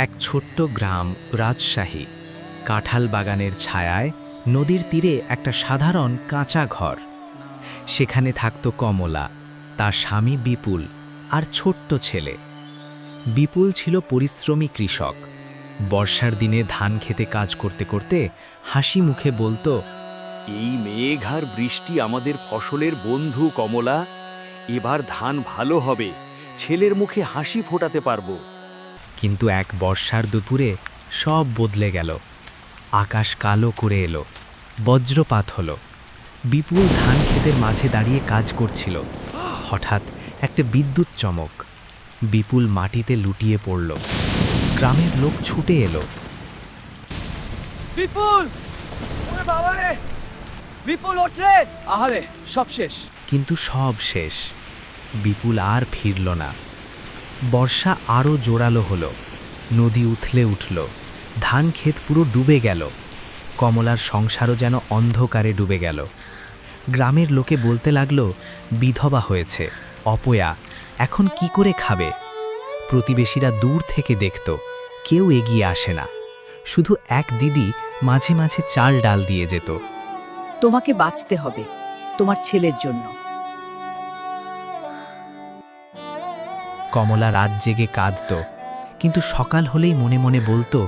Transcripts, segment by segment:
এক ছোট্ট গ্রাম রাজশাহী। কাঁঠাল বাগানের ছায়ায় নদীর তীরে একটা সাধারণ কাঁচা ঘর। সেখানে থাকত কমলা, তার স্বামী বিপুল আর ছোট্ট ছেলে। বিপুল ছিল পরিশ্রমী কৃষক। বর্ষার দিনে ধান খেতে কাজ করতে করতে হাসি মুখে বলতো, এই মেঘ আর বৃষ্টি আমাদের ফসলের বন্ধু কমলা। এবার ধান ভালো হবে, ছেলের মুখে হাসি ফোটাতে পারবো। কিন্তু এক বর্ষার দুপুরে সব বদলে গেল। আকাশ কালো করে এলো, বজ্রপাত হলো। বিপুল ধান ক্ষেতের মাঝে দাঁড়িয়ে কাজ করছিল। হঠাৎ একটা বিদ্যুৎ চমক। বিপুল মাটিতে লুটিয়ে পড়ল। গ্রামের লোক ছুটে এলো। বিপুল, ওরে বাবা রে, বিপুল ওঠ রে। আহারে, সব শেষ। কিন্তু সব শেষ। বিপুল আর ফিরল না। বর্ষা আরও জোরালো হলো। নদী উথলে উঠল। ধান ক্ষেত পুরো ডুবে গেল। কমলার সংসারও যেন অন্ধকারে ডুবে গেল। গ্রামের লোকে বলতে লাগলো, বিধবা হয়েছে, অপয়া, এখন কি করে খাবে? প্রতিবেশীরা দূর থেকে দেখত, কেউ এগিয়ে আসে না। শুধু এক দিদি মাঝে মাঝে চাল ডাল দিয়ে যেত। তোমাকে বাঁচতে হবে, তোমার ছেলের জন্য। কমলা রাত জেগে কাঁদত, কিন্তু সকাল হলেই মনে মনে বলতো,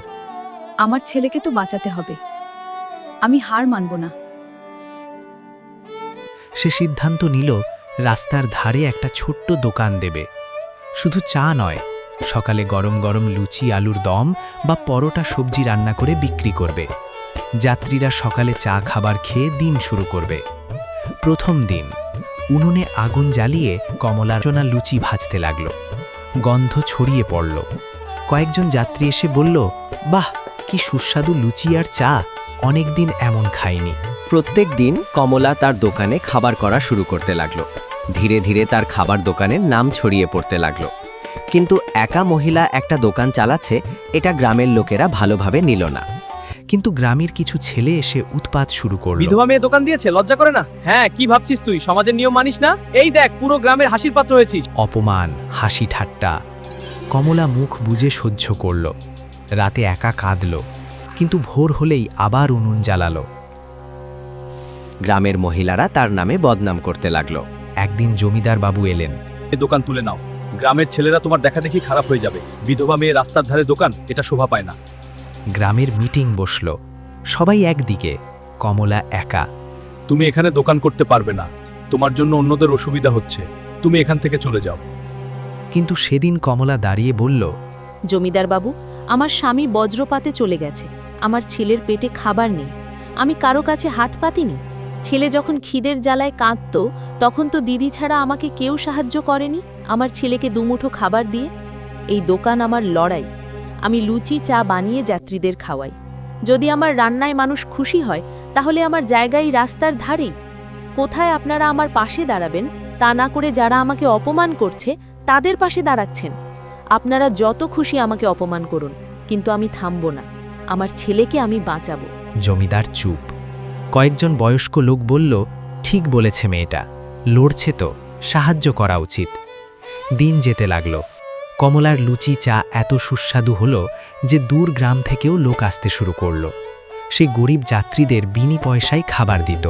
আমার ছেলেকে তো বাঁচাতে হবে, আমি হার মানব না। সে সিদ্ধান্ত নিল রাস্তার ধারে একটা ছোট্ট দোকান দেবে। শুধু চা নয়, সকালে গরম গরম লুচি, আলুর দম বা পরোটা সবজি রান্না করে বিক্রি করবে। যাত্রীরা সকালে চা খাবার খেয়ে দিন শুরু করবে। প্রথম দিন উনুনে আগুন জ্বালিয়ে কমলার জনা লুচি ভাজতে লাগল। গন্ধ ছড়িয়ে পড়ল। কয়েকজন যাত্রী এসে বলল, বাহ, কি সুস্বাদু লুচি আর চা, অনেকদিন এমন খাইনি। প্রত্যেক দিন কমলা তার দোকানে খাবার করা শুরু করতে লাগলো। ধীরে ধীরে তার খাবার দোকানের নাম ছড়িয়ে পড়তে লাগলো। কিন্তু একা মহিলা একটা দোকান চালাচ্ছে, এটা গ্রামের লোকেরা ভালোভাবে নিল না। কিন্তু গ্রামের কিছু ছেলে এসে উৎপাত শুরু করল। বিধবা মেয়ে দোকান দিয়েছে, লজ্জা করে না? হ্যাঁ, কি ভাবছিস তুই, সমাজের নিয়ম মানিস না? এই দেখ, পুরো গ্রামের হাসির পাত্র হয়েছিস। অপমান, হাসি ঠাট্টা। কমলা মুখ বুজে সহ্য করল। রাতে একা কাঁদল, কিন্তু ভোর হলেই আবার উনুন জ্বালালো। গ্রামের মহিলারা তার নামে বদনাম করতে লাগলো। একদিন জমিদার বাবু এলেন। এই দোকান তুলে নাও, গ্রামের ছেলেরা তোমার দেখা দেখি খারাপ হয়ে যাবে। বিধবা মেয়ে রাস্তার ধারে দোকান, এটা শোভা পায় না। গ্রামের মিটিং বসল। সবাই একদিকে, কমলা একা। তুমি এখানে দোকান করতে পারবে না, তোমার জন্য অন্যদের অসুবিধা হচ্ছে, তুমি এখান থেকে চলে যাও। কিন্তু সেদিন কমলা দাঁড়িয়ে বলল, জমিদার বাবু, আমার স্বামী বজ্রপাতে চলে গেছে, আমার ছেলের পেটে খাবার নেই, আমি কারো কাছে হাত পাতিনি। ছেলে যখন খিদের জ্বালায় কাঁদত, তখন তো দিদি ছাড়া আমাকে কেউ সাহায্য করেনি আমার ছেলেকে দুমুঠো খাবার দিয়ে। এই দোকান আমার লড়াই, আমি লুচি চা বানিয়ে যাত্রীদের খাওয়াই। যদি আমার রান্নায় মানুষ খুশি হয়, তাহলে আমার জায়গায় রাস্তার ধারেই। কোথায় আপনারা আমার পাশে দাঁড়াবেন, তা না করে যারা আমাকে অপমান করছে তাদের পাশে দাঁড়াচ্ছেন। আপনারা যত খুশি আমাকে অপমান করুন, কিন্তু আমি থামব না, আমার ছেলেকে আমি বাঁচাবো। জমিদার চুপ। কয়েকজন বয়স্ক লোক বলল, ঠিক বলেছে মেয়েটা, লড়ছে তো, সাহায্য করা উচিত। দিন যেতে লাগল। কমলার লুচি চা এত সুস্বাদু হলো যে দূর গ্রাম থেকেও লোক আসতে শুরু করল। সে গরিব যাত্রীদের বিনি পয়সায় খাবার দিত।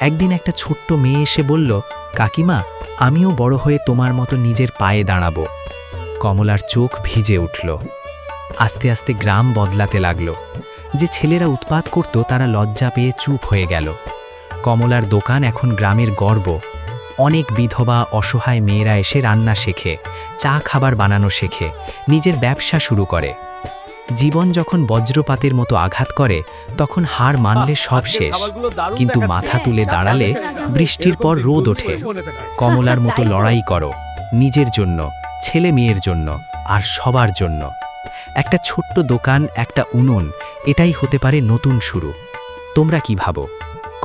একদিন একটা ছোট্ট মেয়ে এসে বলল, কাকিমা, আমিও বড় হয়ে তোমার মতো নিজের পায়ে দাঁড়াবো। কমলার চোখ ভিজে উঠল। আস্তে আস্তে গ্রাম বদলাতে লাগল। যে ছেলেরা উৎপাত করত তারা লজ্জা পেয়ে চুপ হয়ে গেল। কমলার দোকান এখন গ্রামের গর্ব। অনেক বিধবা অসহায় মেয়েরা এসে রান্না শেখে, চা খাবার বানানো শেখে, নিজের ব্যবসা শুরু করে। জীবন যখন বজ্রপাতের মতো আঘাত করে, তখন হার মানলে সব শেষ, কিন্তু মাথা তুলে দাঁড়ালে বৃষ্টির পর রোদ ওঠে। কমলার মতো লড়াই করো, নিজের জন্য, ছেলে মেয়ের জন্য, আর সবার জন্য। একটা ছোট্ট দোকান, একটা উনুন, এটাই হতে পারে নতুন শুরু। তোমরা কি ভাবো?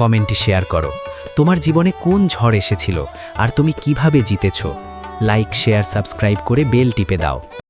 কমেন্টে শেয়ার করো। তোমার জীবনে কোন ঝড় এসেছিল আর তুমি কিভাবে জিতেছ? লাইক, শেয়ার, সাবস্ক্রাইব করে বেল টিপে দাও।